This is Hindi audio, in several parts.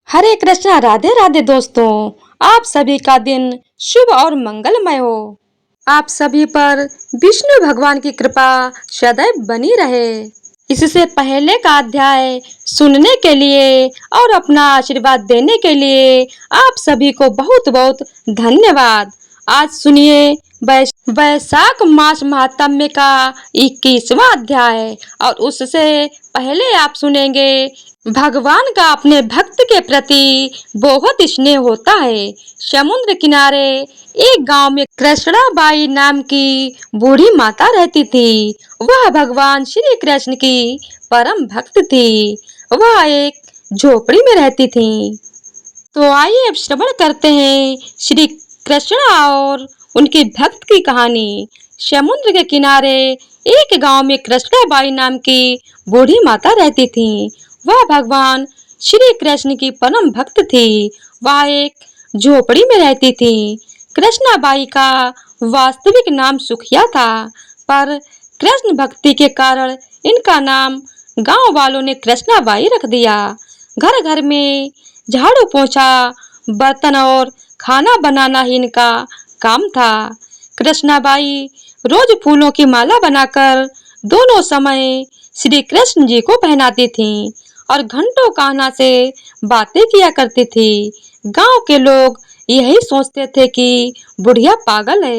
हरे कृष्णा। राधे राधे दोस्तों। आप सभी का दिन शुभ और मंगलमय हो। आप सभी पर विष्णु भगवान की कृपा सदैव बनी रहे। इससे पहले का अध्याय सुनने के लिए और अपना आशीर्वाद देने के लिए आप सभी को बहुत बहुत धन्यवाद। आज सुनिए वैशाख मास महात्म्य का 21वां अध्याय। और उससे पहले आप सुनेंगे भगवान का अपने भक्त के प्रति बहुत स्नेह होता है। समुद्र किनारे एक गांव में कृष्णाबाई नाम की बूढ़ी माता रहती थी। वह भगवान श्री कृष्ण की परम भक्त थी। वह एक झोपड़ी में रहती थी। तो आइए अब श्रवण करते हैं श्री कृष्ण और उनके भक्त की कहानी। समुद्र के किनारे एक गांव में कृष्णाबाई नाम की बूढ़ी माता रहती थी। वह भगवान श्री कृष्ण की परम भक्त थी। वह एक झोपड़ी में रहती थी। कृष्णाबाई का वास्तविक नाम सुखिया था, पर कृष्ण भक्ति के कारण इनका नाम गांव वालों ने कृष्णाबाई रख दिया। घर घर में झाड़ू पोछा, बर्तन और खाना बनाना ही इनका काम था। कृष्णाबाई रोज फूलों की माला बनाकर दोनों समय श्री कृष्ण जी को पहनाती थी और घंटों कान्हा से बातें किया करती थी। गांव के लोग यही सोचते थे कि बुढ़िया पागल है।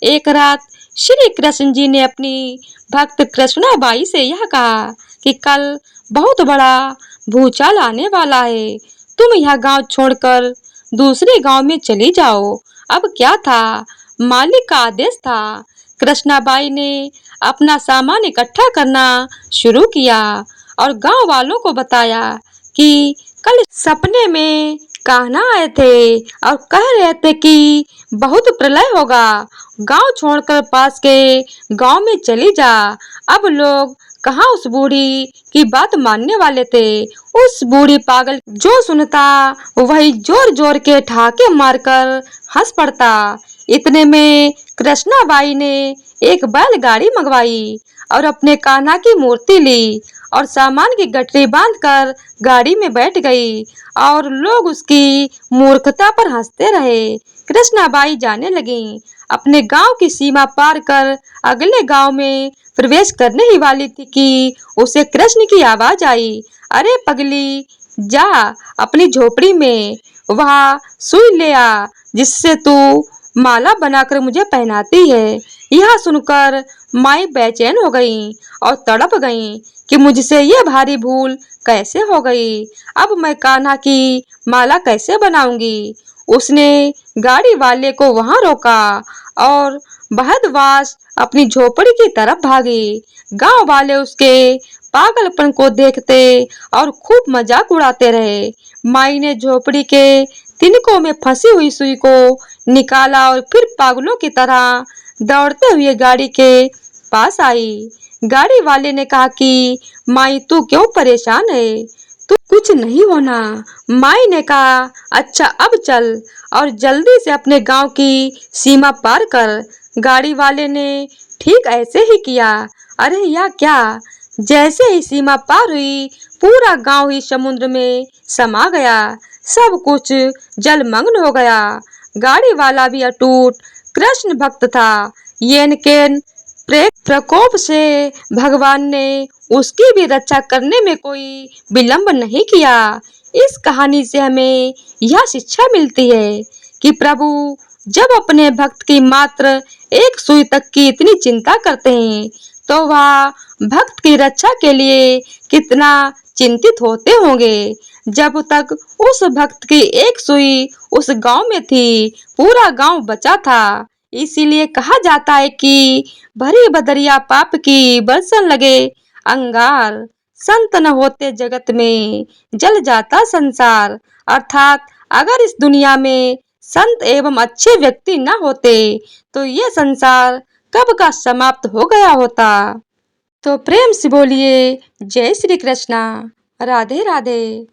एक रात श्री कृष्ण जी ने अपनी भक्त कृष्णाबाई से यह कहा कि कल बहुत बड़ा भूचाल आने वाला है। तुम यह गांव छोड़कर दूसरे गांव में चली जाओ। अब क्या था, मालिक का आदेश था। कृष्णाबाई ने अपना सामान इकट्ठा करना शुरू किया और गांव वालों को बताया कि कल सपने में कान्हा आए थे और कह रहे थे कि बहुत प्रलय होगा। गांव छोड़कर पास के गांव में चली जा। अब लोग कहाँ उस बूढ़ी की बात मानने वाले थे। उस बूढ़ी पागल जो सुनता वही जोर जोर के ठहाके मारकर हंस पड़ता। इतने में कृष्णाबाई ने एक बैलगाड़ी मंगवाई और अपने कान्हा की मूर्ति ली और सामान की गठरी बांधकर गाड़ी में बैठ गई और लोग उसकी मूर्खता पर हंसते रहे। कृष्णाबाई जाने लगी। अपने गांव की सीमा पार कर अगले गांव में प्रवेश करने ही वाली थी कि उसे कृष्ण की आवाज आई, अरे पगली, जा अपनी झोपड़ी में वहाँ सुई ले आ जिससे तू माला बनाकर मुझे पहनाती है। यह सुनकर माई बेचैन हो गई और तड़प गई कि मुझसे यह भारी भूल कैसे हो गई। अब मैं कान्हा की माला कैसे बनाऊंगी। उसने गाड़ी वाले को वहां रोका और बहदवास अपनी झोपड़ी की तरफ भागी। गांव वाले उसके पागलपन को देखते और खूब मजाक उड़ाते रहे। माई ने झोपड़ी के तिनकों में फंसी हुई सुई को निकाला और फिर पागलों की तरह दौड़ते हुए गाड़ी के पास आई। गाड़ी वाले ने कहा कि माई तू क्यों परेशान है, तू कुछ नहीं होना। माई ने कहा अच्छा अब चल और जल्दी से अपने गांव की सीमा पार कर। गाड़ी वाले ने ठीक ऐसे ही किया। अरे यह क्या, जैसे ही सीमा पार हुई पूरा गांव ही समुद्र में समा गया। सब कुछ जलमग्न हो गया। गाड़ी वाला भी अटूट कृष्ण भक्त था। येन केन प्रकोप से भगवान ने उसकी भी रक्षा करने में कोई विलंब नहीं किया। इस कहानी से हमें यह शिक्षा मिलती है कि प्रभु जब अपने भक्त की मात्र एक सुई तक की इतनी चिंता करते हैं तो वह भक्त की रक्षा के लिए कितना चिंतित होते होंगे। जब तक उस भक्त की एक सुई उस गांव में थी पूरा गांव बचा था। इसीलिए कहा जाता है कि भरी बदरिया पाप की बरसन लगे अंगार, संत न होते जगत में जल जाता संसार। अर्थात अगर इस दुनिया में संत एवं अच्छे व्यक्ति न होते तो ये संसार कब का समाप्त हो गया होता। तो प्रेम से बोलिए जय श्री कृष्णा। राधे राधे।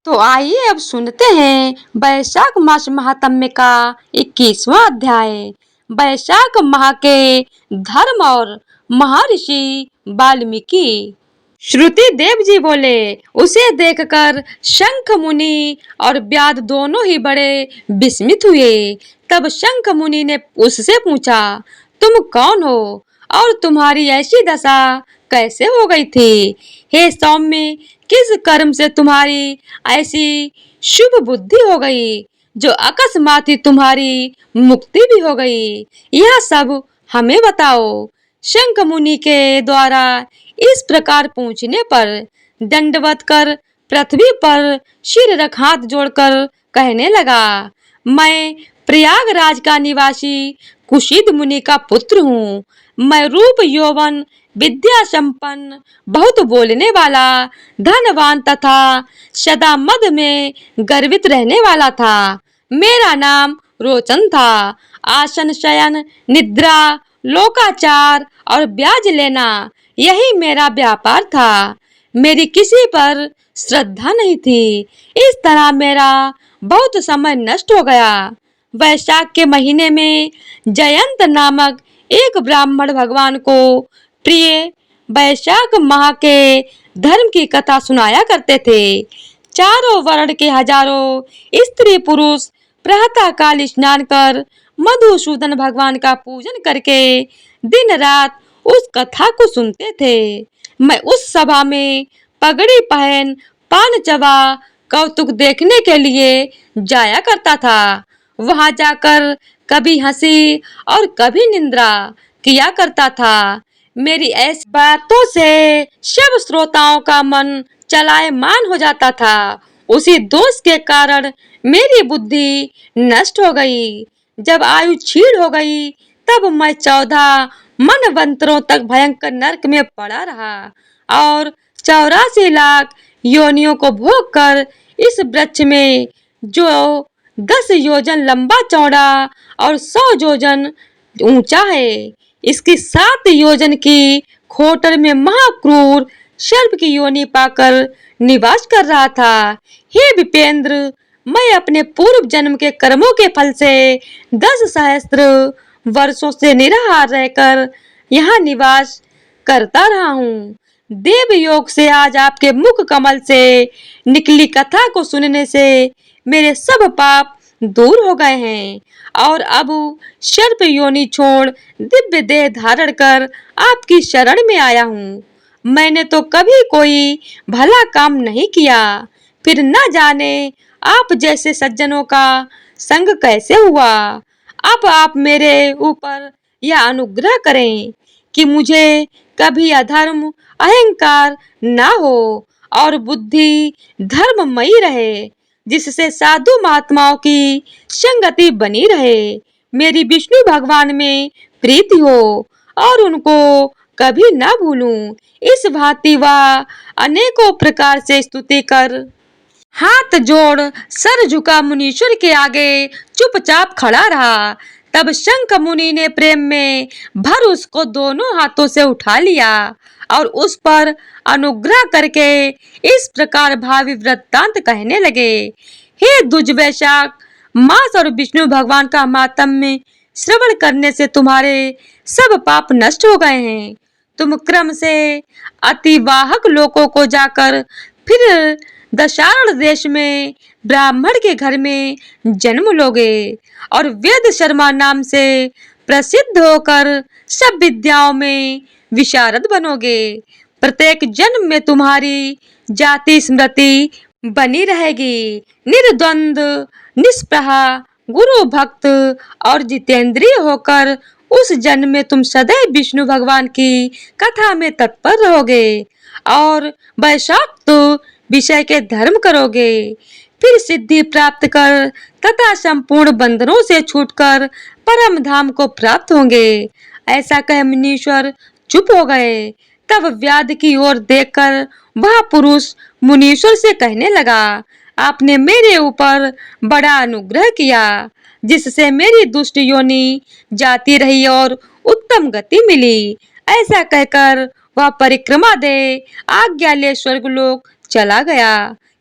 तो आइए अब सुनते हैं वैशाख मास महात्म्य का 21वां अध्याय। वैशाख माह के धर्म और महर्षि वाल्मीकि। श्रुति देव जी बोले। उसे देखकर शंख मुनि और व्याध दोनों ही बड़े विस्मित हुए। तब शंख मुनि ने उससे पूछा, तुम कौन हो और तुम्हारी ऐसी दशा कैसे हो गई थी? हे सौम्य, किस कर्म से तुम्हारी ऐसी शुभ बुद्धि हो गई जो अकस्मात ही तुम्हारी मुक्ति भी हो गई? यह सब हमें बताओ। शंख मुनि के द्वारा इस प्रकार पूछने पर दंडवत कर पृथ्वी पर सिर रख हाथ जोड़कर कहने लगा, मैं प्रयागराज का निवासी कुशिद मुनि का पुत्र हूँ। मैं रूप यौवन विद्या संपन्न, बहुत बोलने वाला, धनवान तथा सदा मद में गर्वित रहने वाला था। मेरा नाम रोचन था। आसन शयन निद्रा लोकाचार और ब्याज लेना यही मेरा व्यापार था। मेरी किसी पर श्रद्धा नहीं थी। इस तरह मेरा बहुत समय नष्ट हो गया। वैशाख के महीने में जयंत नामक एक ब्राह्मण भगवान को प्रिय वैशाख माह के धर्म की कथा सुनाया करते थे। चारों वर्ण के हजारों स्त्री पुरुष प्रातः काल स्नान कर मधुसूदन भगवान का पूजन करके दिन रात उस कथा को सुनते थे। मैं उस सभा में पगड़ी पहन पान चबा कौतुक देखने के लिए जाया करता था। वहां जाकर कभी हंसी और कभी निंदा किया करता था। मेरी ऐसी बातों से सब श्रोताओं का मन चलायमान हो जाता था। उसी दोष के कारण मेरी बुद्धि नष्ट हो गई। जब आयु क्षीण हो गई तब मैं 14 मनवंतरों तक भयंकर नरक में पड़ा रहा और 84 लाख योनियों को भोग कर इस वृक्ष में जो 10 योजन लंबा चौड़ा और 100 योजन ऊंचा है, इसकी 7 योजन की खोटर में महाक्रूर सर्प की योनि पाकर निवास कर रहा था। हे विपेंद्र, मैं अपने पूर्व जन्म के कर्मों के फल से 10 सहस्त्र वर्षों से निराहार रहकर यहाँ निवास करता रहा हूँ। देव योग से आज आपके मुख कमल से निकली कथा को सुनने से मेरे सब पाप दूर हो गए हैं और अब सर्प योनि छोड़ दिव्य देह धारण कर आपकी शरण में आया हूँ। मैंने तो कभी कोई भला काम नहीं किया, फिर न जाने आप जैसे सज्जनों का संग कैसे हुआ। अब आप मेरे ऊपर यह अनुग्रह करें कि मुझे कभी अधर्म अहंकार ना हो और बुद्धि धर्ममयी रहे, जिससे साधु महात्माओं की संगति बनी रहे। मेरी विष्णु भगवान में प्रीति हो और उनको कभी ना भूलूं। इस भांति वह अनेकों प्रकार से स्तुति कर हाथ जोड़ सर झुका मुनीश्वर के आगे चुपचाप खड़ा रहा। तब शंख मुनि ने प्रेम में भर उसको दोनों हाथों से उठा लिया और उस पर अनुग्रह करके इस प्रकार भावी वृत्तांत कहने लगे। हे द्विज वैशाख मास और विष्णु भगवान का मातम्य श्रवण करने से तुम्हारे सब पाप नष्ट हो गए हैं। तुम क्रम से अतिवाहक लोकों को जाकर फिर दशारण देश में ब्राह्मण के घर में जन्म लोगे और वेद शर्मा नाम से प्रसिद्ध होकर सब विद्याओं में विशारद बनोगे। प्रत्येक जन्म में तुम्हारी जाति स्मृति बनी रहेगी। निर्द्वंद निष्प्रह गुरु भक्त और जितेंद्रिय होकर उस जन्म में तुम सदैव विष्णु भगवान की कथा में तत्पर रहोगे और वैशाक्त विषय के धर्म करोगे। फिर सिद्धि प्राप्त कर तथा संपूर्ण बंधनों से छूटकर परम धाम को प्राप्त होंगे। ऐसा कह मुनीश्वर चुप हो गए। तब व्याध की ओर देखकर वह पुरुष मुनीश्वर से कहने लगा, आपने मेरे ऊपर बड़ा अनुग्रह किया, जिससे मेरी दुष्ट योनि जाती रही और उत्तम गति मिली। ऐसा कहकर वह परिक्रमा दे आज्ञा ले स्वर्गलोक चला गया।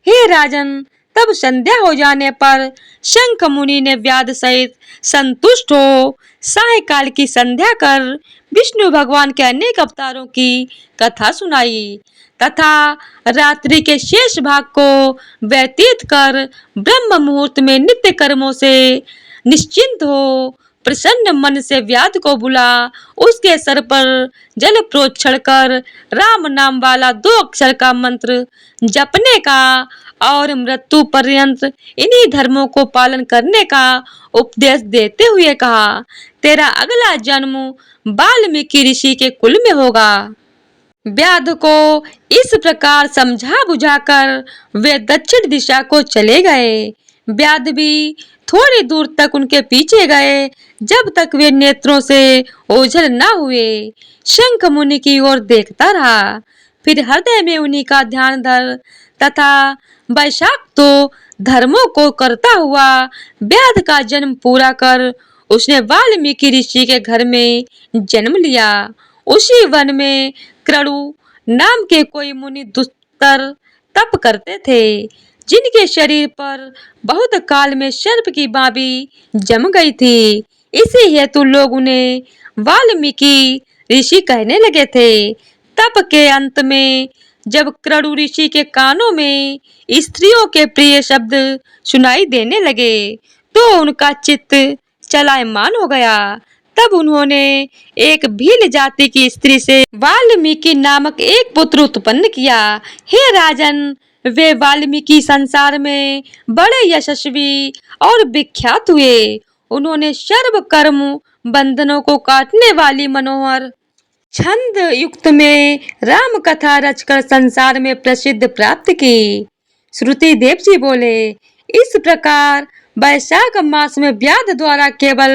हे राजन, तब संध्या हो जाने पर शंख मुनि ने व्याध सहित संतुष्ट हो सायकाल की संध्या कर विष्णु भगवान के अनेक अवतारों की कथा सुनाई तथा रात्रि के शेष भाग को व्यतीत कर ब्रह्म मुहूर्त में नित्य कर्मों से निश्चिंत हो प्रसन्न मन से व्याध को बुला उसके सर पर जल प्रोक्षण कर राम नाम वाला 2 अक्षर का मंत्र जपने का और मृत्यु पर्यंत इन्हीं धर्मों को पालन करने का उपदेश देते हुए कहा, तेरा अगला जन्म वाल्मीकि ऋषि के कुल में होगा। व्याध को इस प्रकार समझा बुझाकर वे दक्षिण दिशा को चले गए। व्याध भी थोड़ी दूर तक उनके पीछे गए, जब तक वे नेत्रों से ओझल न हुए। शंख मुनि की ओर देखता रहा, फिर हृदय में उन्हीं का ध्यान धर तथा वैशाख तो धर्मों को करता हुआ व्याध का जन्म पूरा कर उसने वाल्मीकि ऋषि के घर में जन्म लिया। उसी वन में क्रतु नाम के कोई मुनि दुस्तर तप करते थे, जिनके शरीर पर बहुत काल में सर्प की बाबी जम गई थी। इसी हेतु लोग उन्हें वाल्मीकि ऋषि कहने लगे थे। तप के अंत में जब क्रतु ऋषि के कानों में स्त्रियों के प्रिय शब्द सुनाई देने लगे तो उनका चित्त चलायमान हो गया। तब उन्होंने एक भील जाति की स्त्री से वाल्मीकि नामक एक पुत्र उत्पन्न किया। हे राजन, वे वाल्मीकि संसार में बड़े यशस्वी और विख्यात हुए। उन्होंने सर्व कर्म बंधनों को काटने वाली मनोहर छंद युक्त में राम कथा रचकर संसार में प्रसिद्ध प्राप्त की। श्रुति देव जी बोले, इस प्रकार वैशाख मास में व्याध द्वारा केवल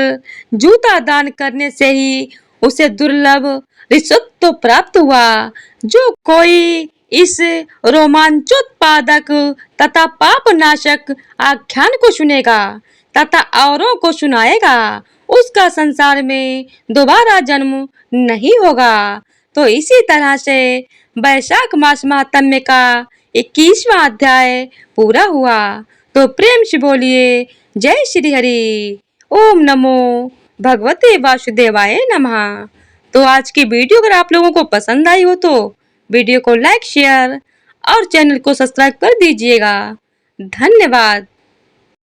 जूता दान करने से ही उसे दुर्लभ ऋषित्व प्राप्त हुआ। जो कोई इस रोमांचोत्पादक तथा पापनाशक आख्यान को सुनेगा तथा औरों को सुनाएगा, उसका संसार में दोबारा जन्म नहीं होगा। तो इसी तरह से वैशाख मास महात्म्य का 21वां अध्याय पूरा हुआ। तो प्रेम से बोलिए जय श्री हरि। ओम नमो भगवते वासुदेवाय नमः। तो आज की वीडियो अगर आप लोगों को पसंद आई हो तो वीडियो को लाइक शेयर और चैनल को सब्सक्राइब कर दीजिएगा। धन्यवाद।